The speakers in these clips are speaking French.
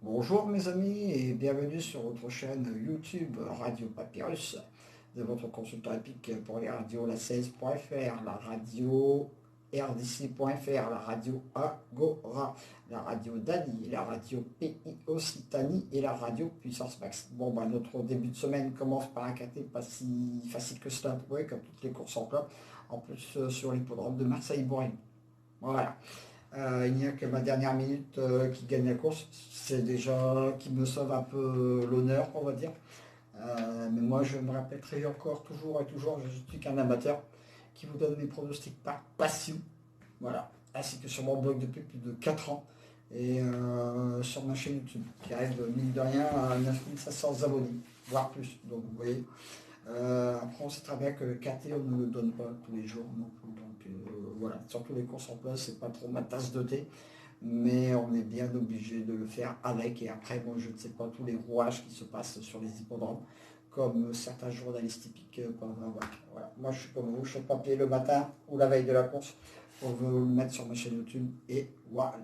Bonjour mes amis et bienvenue sur votre chaîne YouTube Radio Papyrus de votre consultant épique pour les radios la 16.fr, la radio RDC.fr, la radio Agora, la radio Dali, la radio PI Occitanie et la radio Puissance Max. Bon notre début de semaine commence par un KT pas si facile que cela à trouver comme toutes les courses en club, en plus sur l'hippodrome de Marseille-Bourg. Voilà. Il n'y a que ma dernière minute qui gagne la course. C'est déjà qui me sauve un peu l'honneur, on va dire. Mais moi, je me rappellerai encore, toujours et toujours, je suis qu'un amateur qui vous donne mes pronostics par passion. Voilà. Ainsi que sur mon blog depuis plus de 4 ans. Et sur ma chaîne YouTube, qui arrive, mine de rien, à 9500 abonnés, voire plus. Donc, vous voyez. Après, on sait très bien que le KT, on ne le donne pas tous les jours non plus. Donc, voilà. Surtout les courses en place, c'est pas trop ma tasse de thé. Mais on est bien obligé de le faire avec. Et après, bon, je ne sais pas tous les rouages qui se passent sur les hippodromes, comme certains journalistes typiques peuvent avoir. Voilà. Moi, je suis comme vous, je fais papier le matin ou la veille de la course pour vous le mettre sur ma chaîne YouTube. Et voilà.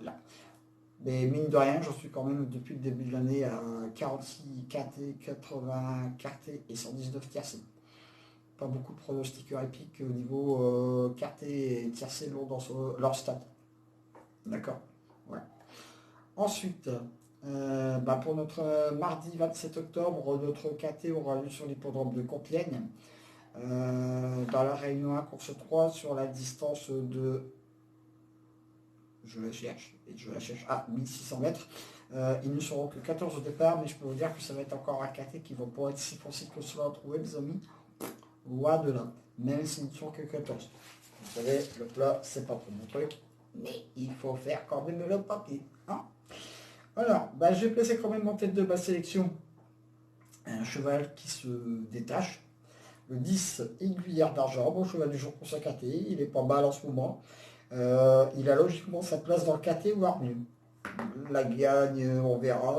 Mais mine de rien, j'en suis quand même depuis le début de l'année à 46 KT, 80 KT et 119 tiercés. Pas beaucoup de pronostiqueurs épiques au niveau KT et tiercé lourd dans leur stade. D'accord. Ouais. Ensuite, pour notre mardi 27 octobre, notre KT aura lieu sur l'hippodrome de Compiègne. Dans la réunion 1, course 3, sur la distance de, je la cherche à 1600 mètres. Ils ne seront que 14 au départ, mais je peux vous dire que ça va être encore un KT qui va pas être si facile que cela à trouver, les amis. Loin de là, même s'ils ne sont que 14. Vous savez, le plat, c'est pas trop mon truc, mais il faut faire quand même le papier. Hein. Alors, je vais placer quand même en tête de ma sélection un cheval qui se détache. Le 10, Aiguillère d'Argent, bon cheval du jour pour sa KT, il est pas mal en ce moment. Il a logiquement sa place dans le KT, voire mieux. La gagne, on verra.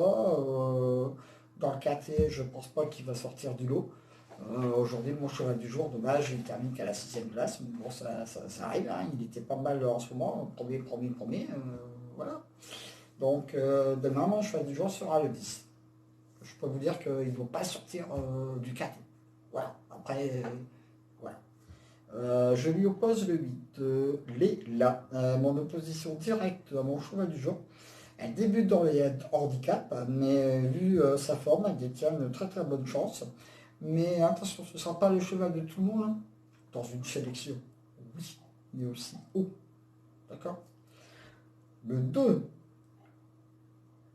Dans le KT, je pense pas qu'il va sortir du lot. Aujourd'hui, mon cheval du jour, dommage, il termine qu'à la 6e place, mais bon, ça arrive, hein. Il était pas mal en ce moment, premier, voilà. Donc, demain, mon cheval du jour sera le 10. Je peux vous dire qu'il ne doit pas sortir du 4. Voilà, après, voilà. Je lui oppose le 8, Léla, mon opposition directe à mon cheval du jour. Elle débute dans les handicaps, mais vu sa forme, elle détient une très très bonne chance. Mais attention, ce ne sera pas le cheval de tout le monde, hein, dans une sélection. Oui, mais aussi haut. D'accord. Le 2,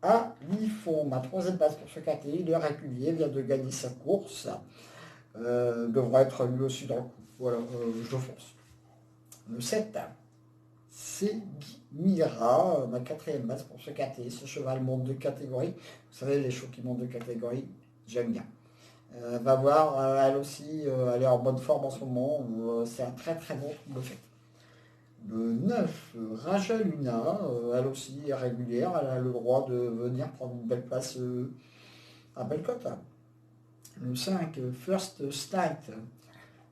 Alifon, ma troisième place pour ce KT, il est régulier, vient de gagner sa course. Devra être lui aussi dans le coup. Voilà, je fonce. Le 7, c'est Mira, ma quatrième base pour ce KT. Ce cheval monte de catégorie. Vous savez, les chevaux qui montent de catégorie, j'aime bien. Va voir, elle aussi, elle est en bonne forme en ce moment. C'est un très très bon trouble fait. Le 9, Raja Luna, elle aussi est régulière. Elle a le droit de venir prendre une belle place à Bellecote. Le 5, First Start.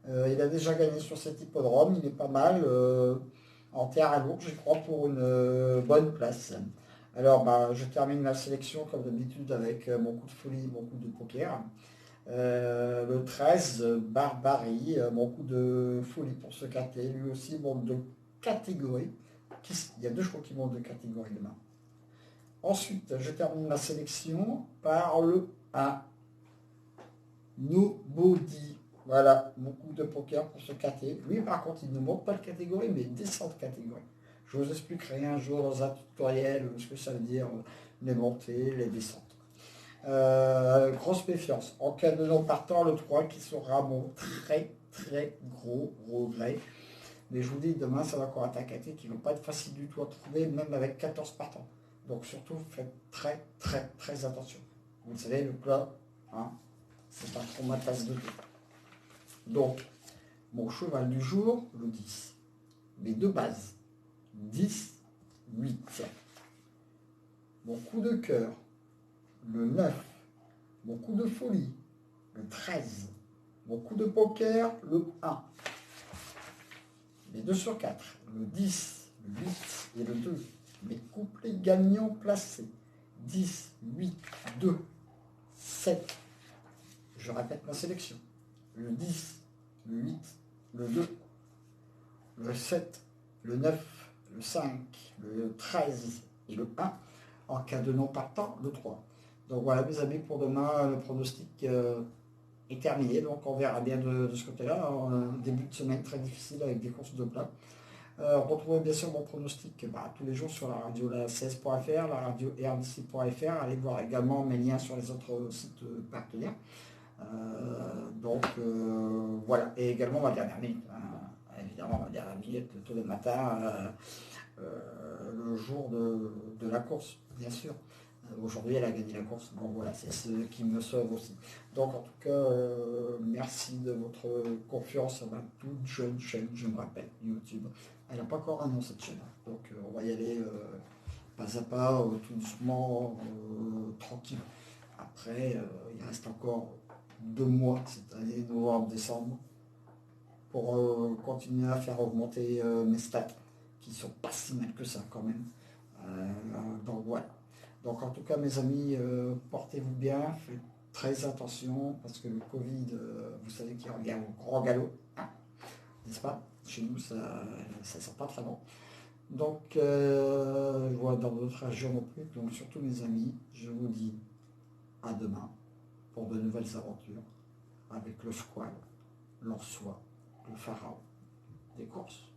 Il a déjà gagné sur cet hippodrome. Il est pas mal en terre à lourd, je crois, pour une bonne place. Alors, je termine ma sélection comme d'habitude avec mon coup de folie, mon coup de poker. Le 13, Barbarie, mon coup de folie pour ce KT. Lui aussi monte de catégorie. Il y a deux chevaux qui montent de catégorie demain. Ensuite, je termine ma sélection par le 1. Nobody. Voilà, mon coup de poker pour ce KT. Lui, par contre, il ne monte pas de catégorie, mais il descend de catégorie. Je vous expliquerai un jour dans un tutoriel ce que ça veut dire, les montées, les descentes. Grosse méfiance. En cas de non partant, le 3 qui sera mon très très gros regret. Mais je vous dis, demain, ça va encore être un KT qui ne va pas être facile du tout à trouver, même avec 14 partants. Donc surtout, faites très très très attention. Vous savez, le plat, hein, c'est pas trop ma tasse de thé. Donc, mon cheval du jour, le 10. Mes deux bases, 10, 8. Mon coup de cœur, le 9. Mon coup de folie, le 13. Mon coup de poker, le 1. Les 2 sur 4, le 10, le 8 et le 2. Mes couplets gagnants placés, 10, 8, 2, 7. Je répète ma sélection. Le 10, le 8, le 2, le 7, le 9, le 5, le 13 et le 1. En cas de non partant, le 3. Donc voilà mes amis, pour demain, le pronostic est terminé. Donc on verra bien de ce côté-là. Un début de semaine très difficile avec des courses de plat. Retrouvez bien sûr mon pronostic tous les jours sur la radio la16.fr, la radio rdc.fr. Allez voir également mes liens sur les autres sites partenaires. Voilà. Et également ma dernière minute. Évidemment, ma dernière minute tous les matins, le jour de la course, bien sûr. Aujourd'hui, elle a gagné la course. Bon, voilà, c'est ce qui me sauve aussi. Donc, en tout cas, merci de votre confiance à ma toute jeune chaîne, je me rappelle, YouTube. Elle n'a pas encore un nom, cette chaîne. Donc, on va y aller pas à pas, tout doucement, tranquille. Après, il reste encore 2 mois, cette année, novembre, décembre, pour continuer à faire augmenter mes stats, qui sont pas si mal que ça quand même. Donc, voilà. Donc en tout cas mes amis, portez-vous bien, faites très attention parce que le Covid, vous savez qu'il revient au grand galop, hein, n'est-ce pas? Chez nous ça ne sent pas très bon. Donc je vois dans d'autres régions non plus. Donc surtout mes amis, je vous dis à demain pour de nouvelles aventures avec le squal, l'Ansois, le pharaon des courses.